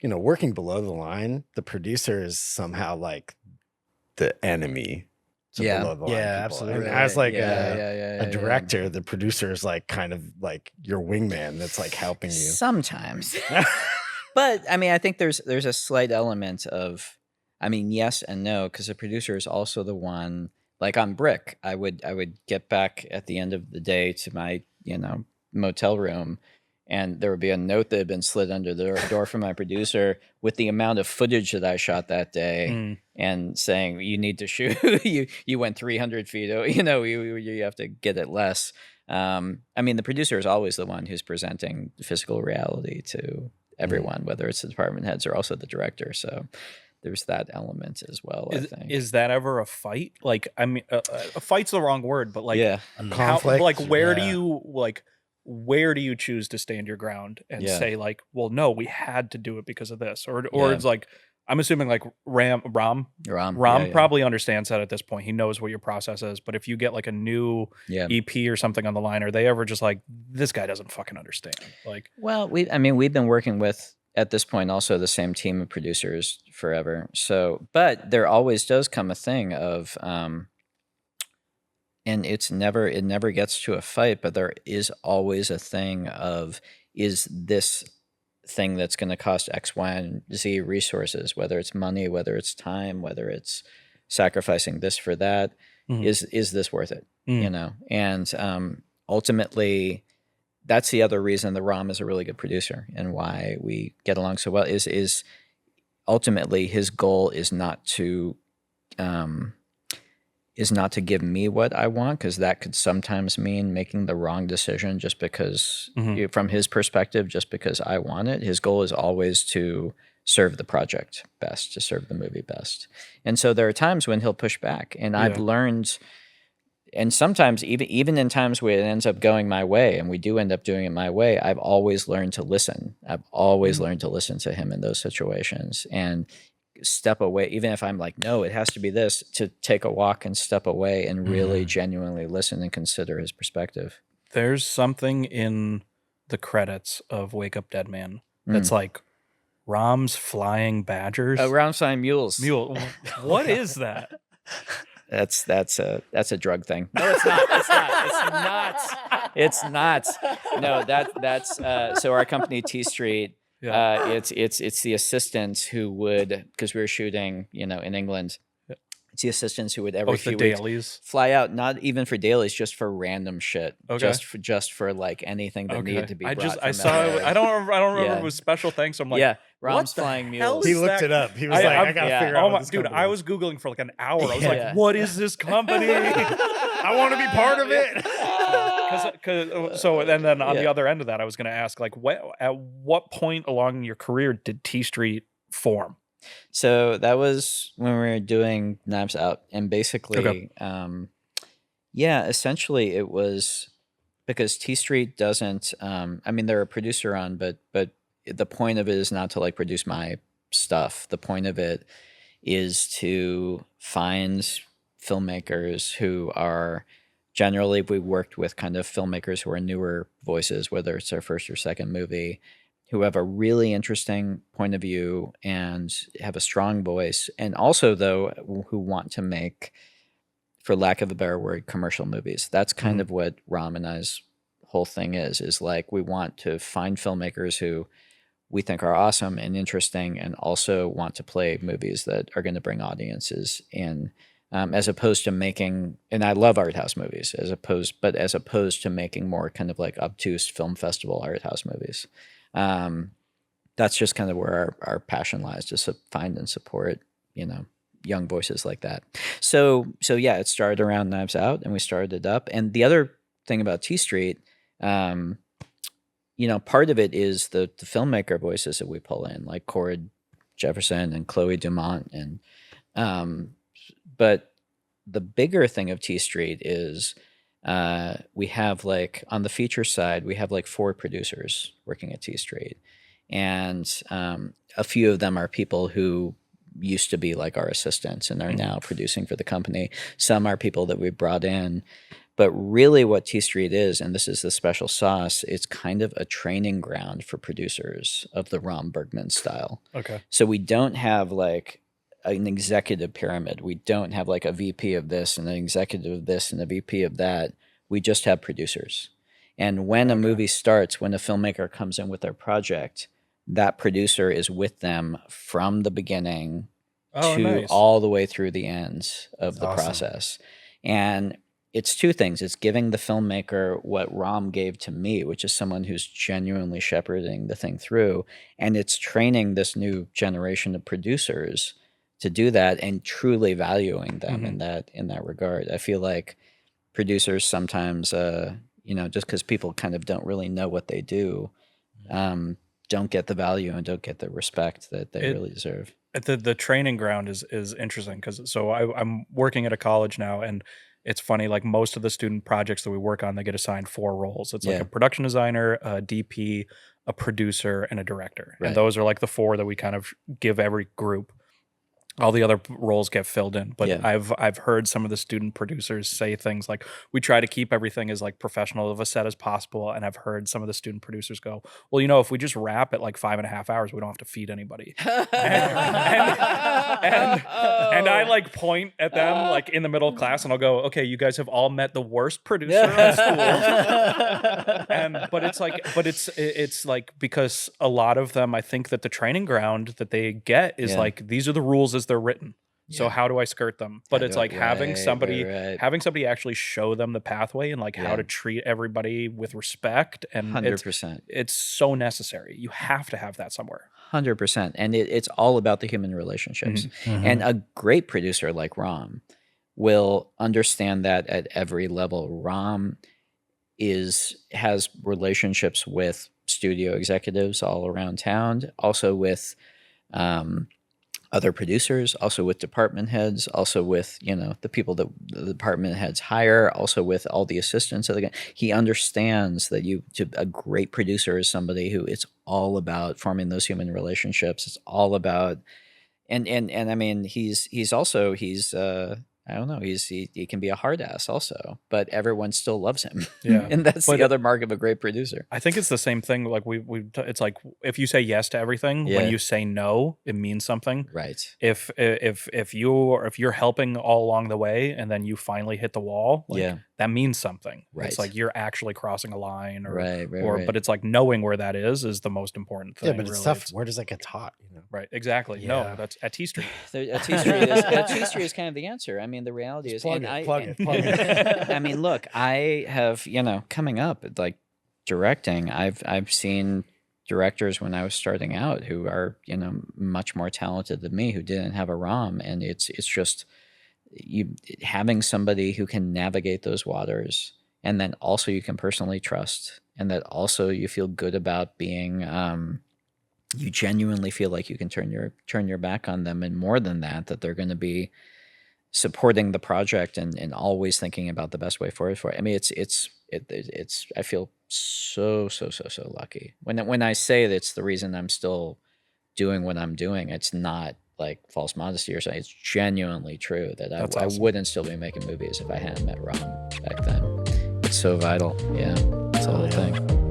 working below the line, the producer is somehow like the enemy to Yeah. below the line Yeah, people. absolutely. And as like Yeah, a director, the producer is like kind of like your wingman that's like helping you. Sometimes. But I mean, I think there's a slight element of, I mean, yes and no, because the producer is also the one. Like on Brick, I would get back at the end of the day to my motel room, and there would be a note that had been slid under the door from my producer with the amount of footage that I shot that day, and saying you need to shoot. you went 300 feet. You have to get it less. I mean, the producer is always the one who's presenting the physical reality to everyone, whether it's the department heads or also the director. So there's that element as well. I think. Is that ever a fight? Like, I mean, a fight's the wrong word, but like, A conflict. like, where do you choose to stand your ground and say like, well, no, we had to do it because of this, or it's like, I'm assuming like Ram probably understands that at this point. He knows what your process is. But if you get like a new EP or something on the line, are they ever just like, this guy doesn't fucking understand? Like, well, we've been working with, at this point, also the same team of producers forever. So, but there always does come a thing of, and it never gets to a fight, but there is always a thing of, is this thing that's going to cost X, Y, and Z resources, whether it's money, whether it's time, whether it's sacrificing this for that, is this worth it? And ultimately, that's the other reason that Ram is a really good producer and why we get along so well is ultimately his goal is not to give me what I want, because that could sometimes mean making the wrong decision just because, from his perspective, just because I want it. His goal is always to serve the project best, to serve the movie best. And so there are times when he'll push back, and I've learned, and sometimes even in times where it ends up going my way, and we do end up doing it my way, I've always learned to listen. I've always learned to listen to him in those situations and step away, even if I'm like, no, it has to be this, to take a walk and step away and really genuinely listen and consider his perspective. There's something in the credits of Wake Up Dead Man that's like Ram's Flying Badgers. Oh, Ram's Flying Mules. What is that? That's a drug thing. No, it's not. It's not. No, that's so our company T Street. It's the assistants who would, because we were shooting, in England. It's the assistants who would every few weeks fly out, not even for dailies, just for random shit, just for like anything that needed to be brought. I saw it. I don't remember if it was special thanks. I'm like, Ram's Flying Mules. He looked it up. He was I gotta figure out what this company I was Googling for like an hour. I was like, what is this company? I want to be part of it. And then on the other end of that, I was going to ask, like, at what point along your career did T Street form? So that was when we were doing Knives Out, and basically, essentially it was because T Street doesn't. I mean, they're a producer on, but the point of it is not to like produce my stuff. The point of it is to find filmmakers who are. Generally, we worked with kind of filmmakers who are newer voices, whether it's their first or second movie, who have a really interesting point of view and have a strong voice, and also, though, who want to make, for lack of a better word, commercial movies. That's kind of what Ram and I's whole thing is like, we want to find filmmakers who we think are awesome and interesting and also want to play movies that are going to bring audiences in. As opposed to making, and I love art house movies, as opposed to making more kind of like obtuse film festival art house movies. That's just kind of where our passion lies, to find and support, young voices like that. So yeah, it started around Knives Out, and we started it up. And the other thing about T Street, part of it is the filmmaker voices that we pull in, like Cord Jefferson and Chloe Dumont, and but the bigger thing of T Street is we have, like, on the feature side, we have like 4 producers working at T Street. And a few of them are people who used to be like our assistants and are now producing for the company. Some are people that we brought in. But really what T Street is, and this is the special sauce, it's kind of a training ground for producers of the Rom Bergman style. Okay. So we don't have like an executive pyramid. We don't have like a VP of this and an executive of this and a VP of that. We just have producers. And when a movie starts, when a filmmaker comes in with their project, that producer is with them from the beginning to all the way through the ends of the process. And it's two things. It's giving the filmmaker what Rom gave to me, which is someone who's genuinely shepherding the thing through. And it's training this new generation of producers to do that and truly valuing them in that regard. I feel like producers sometimes, just because people kind of don't really know what they do, don't get the value and don't get the respect that they really deserve. The training ground is interesting because I'm working at a college now, and it's funny, like most of the student projects that we work on, they get assigned 4 roles. It's like a production designer, a DP, a producer, and a director. And those are like the 4 that we kind of give every group. All the other roles get filled in, but I've heard some of the student producers say things like, we try to keep everything as like professional of a set as possible. And I've heard some of the student producers go, well, if we just wrap at like 5.5 hours, we don't have to feed anybody. and I like point at them like in the middle of class, and I'll go, okay, you guys have all met the worst producer in school. But it's like because a lot of them, I think that the training ground that they get is like, these are the rules as they're written. So how do I skirt them? But it's like having somebody actually show them the pathway and like how to treat everybody with respect. And 100%. It's so necessary. You have to have that somewhere. 100%. And it's all about the human relationships. And a great producer like Rom will understand that at every level. Rom has relationships with studio executives all around town, also with other producers, also with department heads, also with, the people that the department heads hire, also with all the assistants. He understands that a great producer is somebody who it's all about forming those human relationships. It's all about, and I mean, he's I don't know. He can be a hard ass also, but everyone still loves him. Yeah, and that's the other mark of a great producer. I think it's the same thing. Like it's like if you say yes to everything, when you say no, it means something. Right. If you're helping all along the way and then you finally hit the wall, that means something. Right. It's like you're actually crossing a line, right. But it's like knowing where that is the most important thing. Yeah, but it's tough. Where does that get taught? Right. Exactly. Yeah. No, that's at T Street. At T Street is kind of the answer. I mean, the reality is, plug it. I mean, look, I have, coming up like directing, I've seen directors when I was starting out who are, much more talented than me, who didn't have a ROM, and it's just having somebody who can navigate those waters, and then also you can personally trust, and that also you feel good about being. You genuinely feel like you can turn your back on them, and more than that they're going to be supporting the project and always thinking about the best way forward for it. I mean, it's I feel so lucky when I say that it's the reason I'm still doing what I'm doing. It's not like false modesty or something. It's genuinely true that I wouldn't still be making movies if I hadn't met Ron back then. It's so vital. Yeah, it's the whole thing.